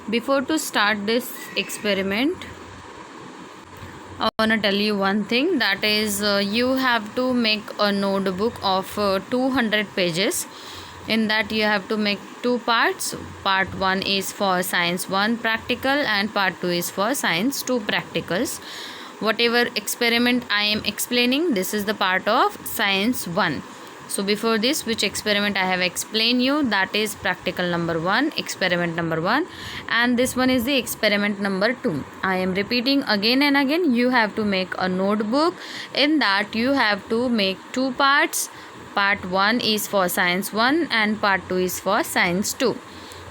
Before to start this experiment, I want to tell you one thing, that is you have to make a notebook of 200 pages. In that you have to make two parts. Part 1 is for science 1 practical and part 2 is for science 2 practicals. Whatever experiment I am explaining, this is the part of science 1. So before this, which experiment I have explained you, that is practical number 1, experiment number 1, and this one is the experiment number 2. I am repeating again and again. You have to make a notebook. In that you have to make two parts. Part 1 is for science 1 and part 2 is for science 2.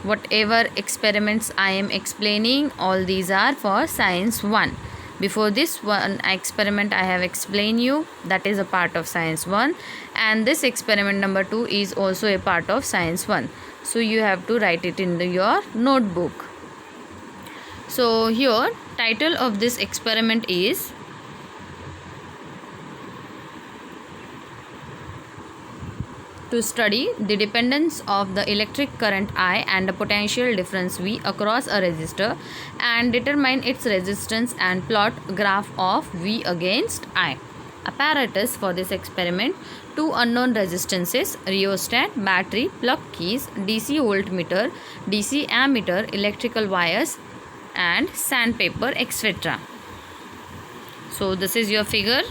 Whatever experiments I am explaining, all these are for science 1. Before this one experiment I have explained you, that is a part of science 1, and this experiment number 2 is also a part of science 1. So you have to write it in your notebook. So here title of this experiment is to study the dependence of the electric current I and the potential difference V across a resistor and determine its resistance and plot graph of V against I. Apparatus for this experiment: two unknown resistances, rheostat, battery, plug keys, DC voltmeter, DC ammeter, electrical wires and sandpaper, etc. So this is your figure.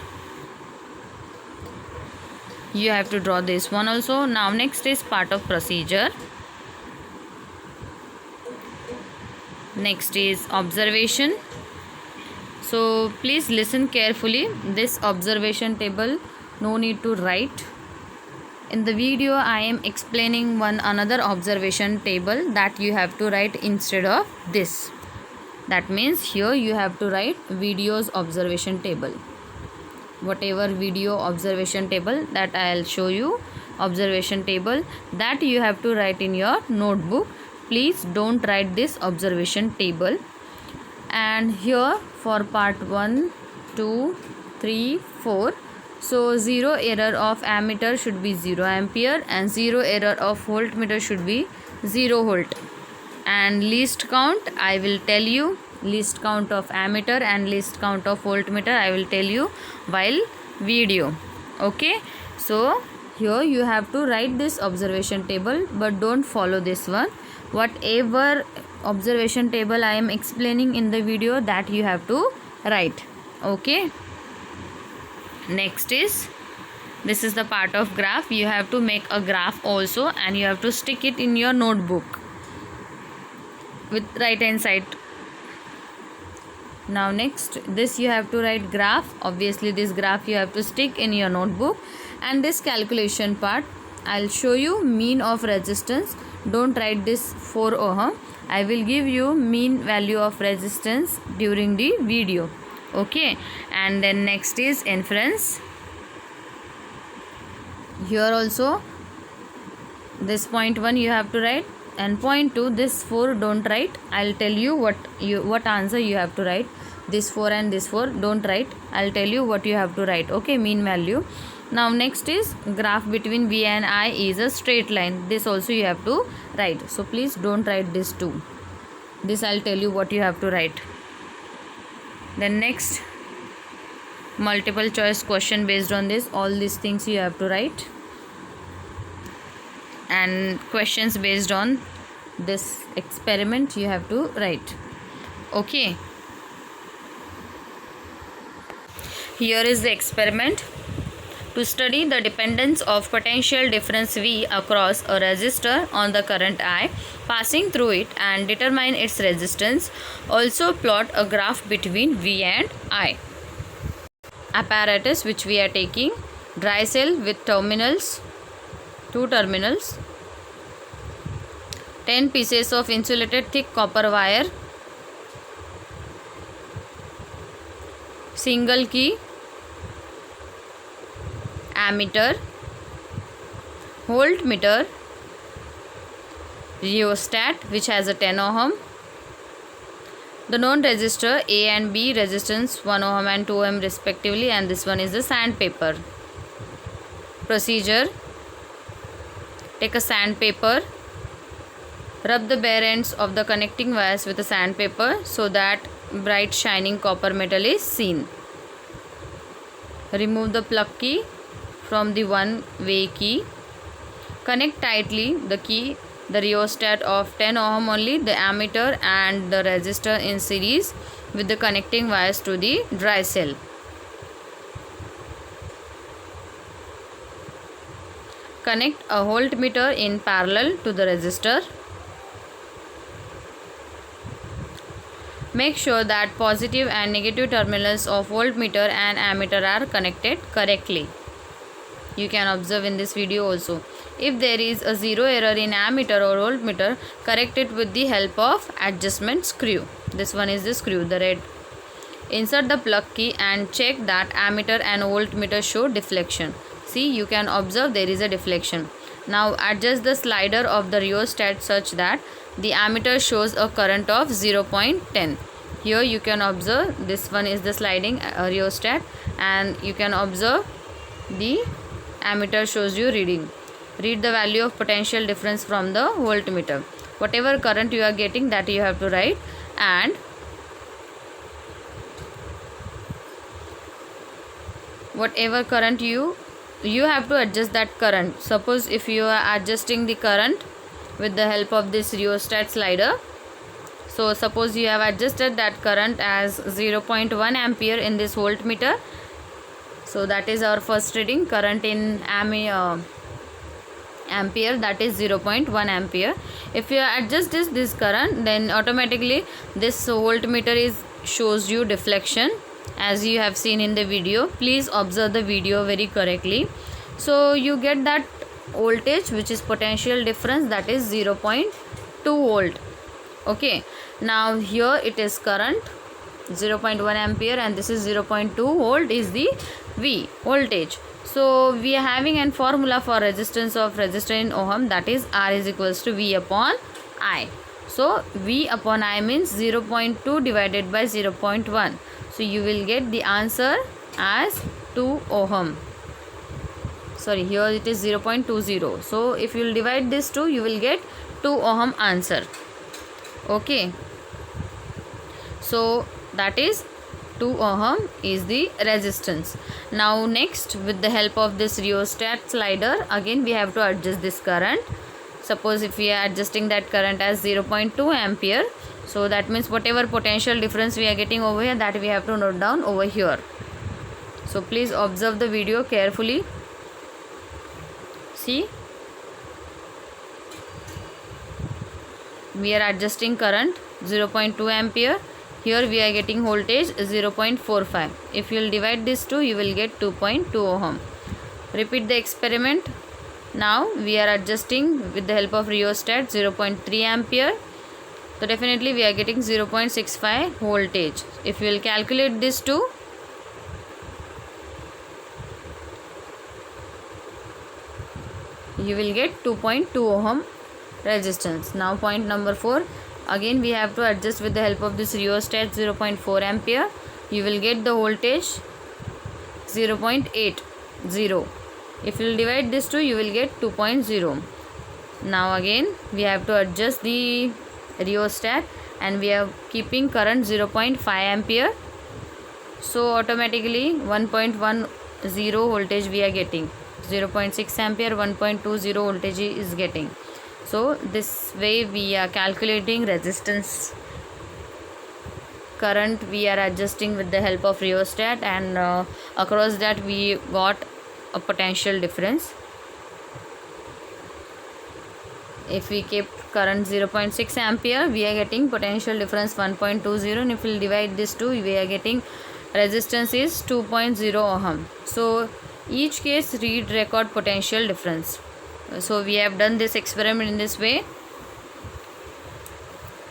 You have to draw this one also. Now next is part of procedure. Next is observation. So please listen carefully. This observation table, no need to write. In the video I am explaining another observation table that you have to write instead of this. That means here you have to write video's observation table. Whatever video observation table that I will show you, observation table, that you have to write in your notebook. Please don't write this observation table. And here for part 1, 2, 3, 4, so zero error of ammeter should be 0 ampere and zero error of voltmeter should be 0 volt. And least count I will tell you, least count of ammeter and least count of voltmeter I will tell you while video. Okay, so here you have to write this observation table, but don't follow this one. Whatever observation table I am explaining in the video, that you have to write. Okay, next is, this is the part of graph. You have to make a graph also and you have to stick it in your notebook with right hand side. Now next, this you have to write graph. Obviously this graph you have to stick in your notebook. And this calculation part, I'll show you mean of resistance. Don't write this 4 ohm. I will give you mean value of resistance during the video. Okay, and then next is inference. Here also this point 1 you have to write, and point 2, this 4 don't write. I'll tell you what answer you have to write. This 4 and this 4 don't write. I'll tell you what you have to write. Okay, mean value. Now next is graph between V and I is a straight line. This also you have to write. So please don't write this too. This I'll tell you what you have to write. Then next, multiple choice question based on this. All these things you have to write. And questions based on this experiment you have to write. Okay, here is the experiment. To study the dependence of potential difference V across a resistor on the current I passing through it and determine its resistance. Also plot a graph between V and I. Apparatus which we are taking: dry cell with terminals, 2 terminals, 10 pieces of insulated thick copper wire, single key, ammeter, voltmeter, rheostat which has a 10 ohm, the known resistor A and B resistance 1 ohm and 2 ohm respectively, and this one is the sandpaper. Procedure: take a sandpaper, Rub the bare ends of the connecting wires with a sandpaper so that bright shining copper metal is seen. Remove the plug key from the one-way key. Connect tightly the rheostat of 10 ohm only, the ammeter and the resistor in series with the connecting wires to the dry cell. Connect a voltmeter in parallel to the resistor. Make sure that positive and negative terminals of voltmeter and ammeter are connected correctly. You can observe in this video also. If there is a zero error in ammeter or voltmeter, correct it with the help of adjustment screw. This one is the screw, the red. Insert the plug key and check that ammeter and voltmeter show deflection. See, you can observe there is a deflection. Now adjust the slider of the rheostat such that the ammeter shows a current of 0.10. Here you can observe this one is the sliding rheostat, and you can observe the ammeter shows you reading. Read the value of potential difference from the voltmeter. Whatever current you are getting, that you have to write, and whatever current you have to adjust that current. Suppose if you are adjusting the current with the help of this rheostat slider, so suppose you have adjusted that current as 0.1 ampere in this voltmeter. So that is our first reading, current in ampere, that is 0.1 ampere. If you adjust this current, then automatically this voltmeter shows you deflection, as you have seen in the video. Please observe the video very correctly. So you get that voltage which is potential difference, that is 0.2 volt. Okay, now here it is current 0.1 ampere and this is 0.2 volt is the V voltage. So we are having a formula for resistance of resistor in ohm, that is R is equals to V upon I. So V upon I means 0.2 divided by 0.1. So you will get the answer as 2 ohm. Sorry, here it is 0.20. So if you will divide this 2, you will get 2 ohm answer. Okay. So that is 2 ohm is the resistance. Now next, with the help of this rheostat slider, again we have to adjust this current. Suppose if we are adjusting that current as 0.2 ampere, so that means whatever potential difference we are getting over here, that we have to note down over here. So please observe the video carefully. See, we are adjusting current 0.2 ampere. Here we are getting voltage 0.45. If you will divide this 2, you will get 2.2 ohm. Repeat the experiment. Now we are adjusting with the help of rheostat 0.3 ampere. So definitely we are getting 0.65 voltage. If you will calculate this 2, you will get 2.2 ohm resistance. Now point number 4. Again we have to adjust with the help of this rheostat 0.4 ampere. You will get the voltage 0.80. If you will divide this 2, you will get 2.0. Now again we have to adjust the rheostat and we are keeping current 0.5 ampere. So automatically 1.10 voltage we are getting. 0.6 ampere 1.20 voltage is getting. So this way we are calculating resistance current. We are adjusting with the help of rheostat, and across that we got a potential difference. If we keep current 0.6 ampere, we are getting potential difference 1.20, and if we divide this 2, we are getting resistance is 2.0 ohm. So each case read record potential difference. So we have done this experiment in this way.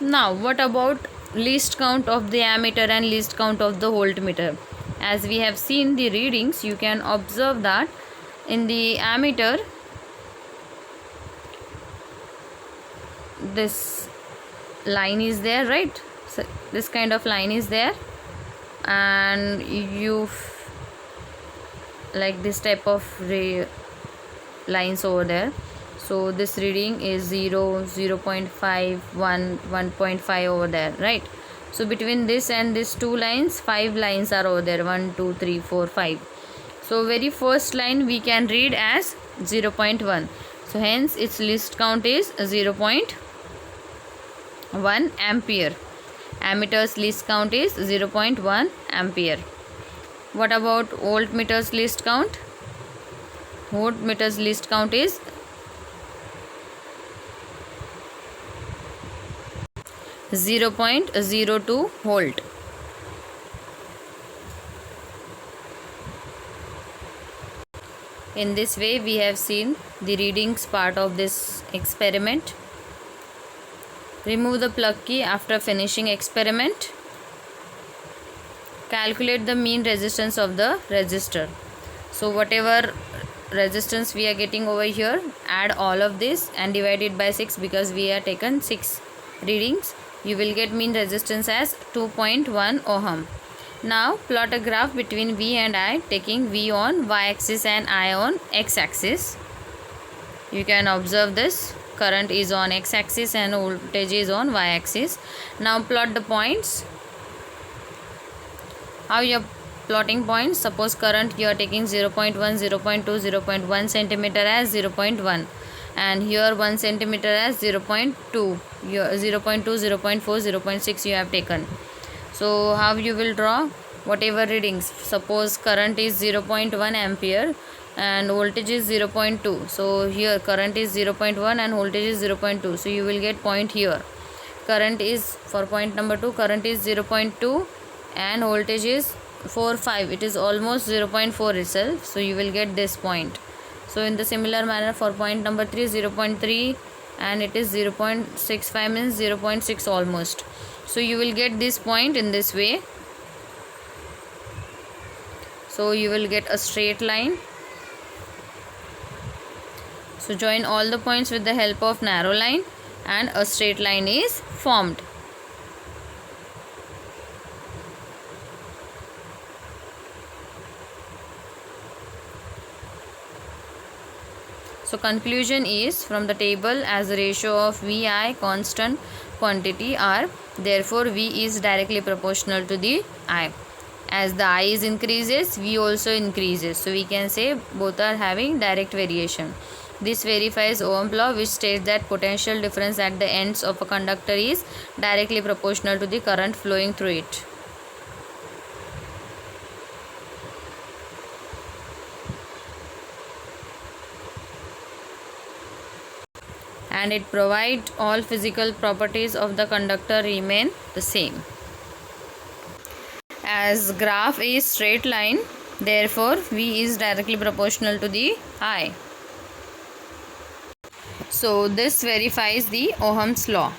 Now what about least count of the ammeter and least count of the voltmeter? As we have seen the readings, you can observe that in the ammeter this line is there, right? So this kind of line is there, and you like this type of lines over there. So this reading is 0, 0.5, 1, 1.5 over there, right? So between this and these two lines, 5 lines are over there. 1, 2, 3, 4, 5. So very first line we can read as 0.1. So hence its least count is 0.1 ampere. Ammeter's least count is 0.1 ampere. What about voltmeters least count? Voltmeters least count is 0.02 volt. In this way we have seen the readings part of this experiment. Remove the plug key after finishing experiment. Calculate the mean resistance of the resistor. So whatever resistance we are getting over here, add all of this and divide it by 6 because we are taken 6 readings. You will get mean resistance as 2.1 ohm. Now plot a graph between V and I, taking V on y-axis and I on x-axis. You can observe this. Current is on x-axis and voltage is on y-axis. Now plot the points. How you are plotting points? Suppose current you are taking 0.1, 0.2, 0.1 centimeter as 0.1, and here 1 centimeter as 0.2, 0.2, 0.4, 0.6 you have taken. So how you will draw whatever readings? Suppose current is 0.1 ampere and voltage is 0.2. So here current is 0.1 and voltage is 0.2. So you will get point here. Current is, for point number 2, current is 0.2 and voltage is 4.5. It is almost 0.4 itself. So you will get this point. So in the similar manner for point number 3, 0.3 and it is 0.65 means 0.6 almost. So you will get this point in this way. So you will get a straight line. So join all the points with the help of narrow line and a straight line is formed. So conclusion is, from the table, as the ratio of Vi constant quantity R, therefore V is directly proportional to the I. As the I is increases, V also increases. So we can say both are having direct variation. This verifies Ohm's law, which states that potential difference at the ends of a conductor is directly proportional to the current flowing through it. And it provides all physical properties of the conductor remain the same. As graph is straight line, therefore V is directly proportional to the I. So this verifies the Ohm's law.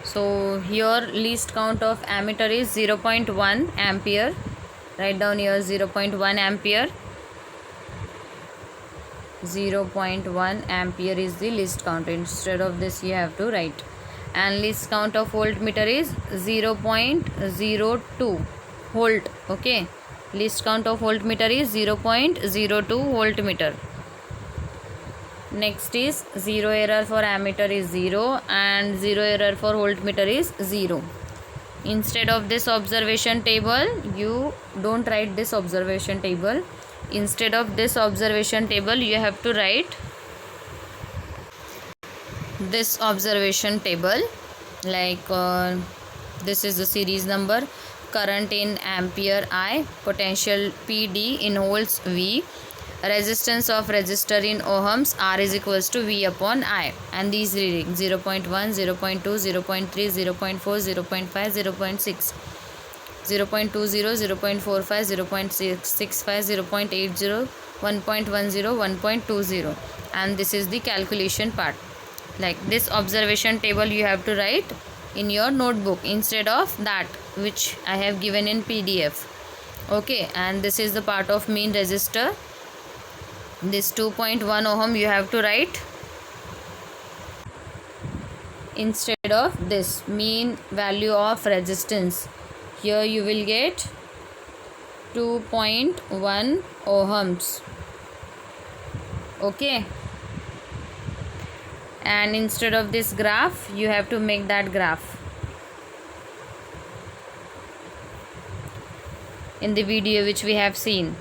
So here least count of ammeter is 0.1 ampere. Write down here 0.1 ampere. 0.1 ampere is the least count. Instead of this you have to write. And least count of voltmeter is 0.02 volt. Okay, least count of voltmeter is 0.02 voltmeter. Next is zero error for ammeter is 0 and zero error for voltmeter is 0. Instead of this observation table, you don't write this observation table. Instead of this observation table, you have to write this observation table, like this is the series number, current in ampere I, potential PD in volts V, resistance of resistor in ohms R is equals to V upon I, and these readings 0.1, 0.2, 0.3, 0.4, 0.5, 0.6, 0.20, 0.45, 0.65, 0.80, 1.10, 1.20, and this is the calculation part. Like this observation table you have to write in your notebook instead of that which I have given in PDF. Okay, and this is the part of mean resistor. This 2.1 ohm you have to write instead of this mean value of resistance. Here you will get 2.1 ohms. Okay, and instead of this graph you have to make that graph in the video which we have seen.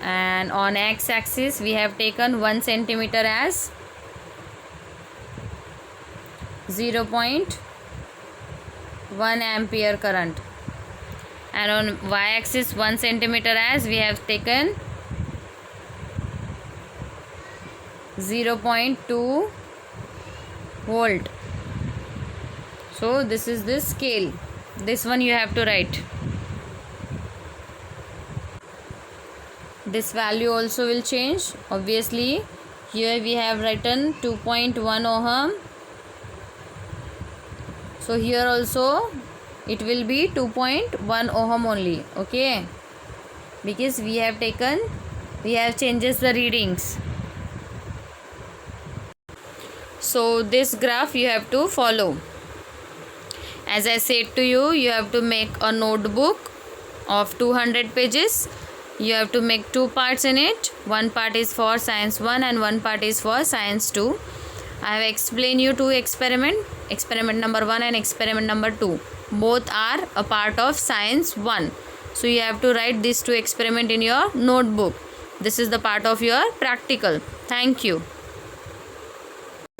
And on x-axis we have taken 1 centimeter as 0.1 ampere current, and on y-axis 1 centimeter as we have taken 0.2 volt. So this is the scale. This one you have to write. This value also will change. Obviously here we have written 2.1 ohm. So here also it will be 2.1 ohm only. Okay, because we have changes the readings. So this graph you have to follow. As I said to you, you have to make a notebook of 200 pages. You have to make 2 parts in it. One part is for science 1 and one part is for science 2. I have explained you 2 experiments, experiment number 1 and experiment number 2. Both are a part of science 1. So you have to write these 2 experiments in your notebook. This is the part of your practical. Thank you.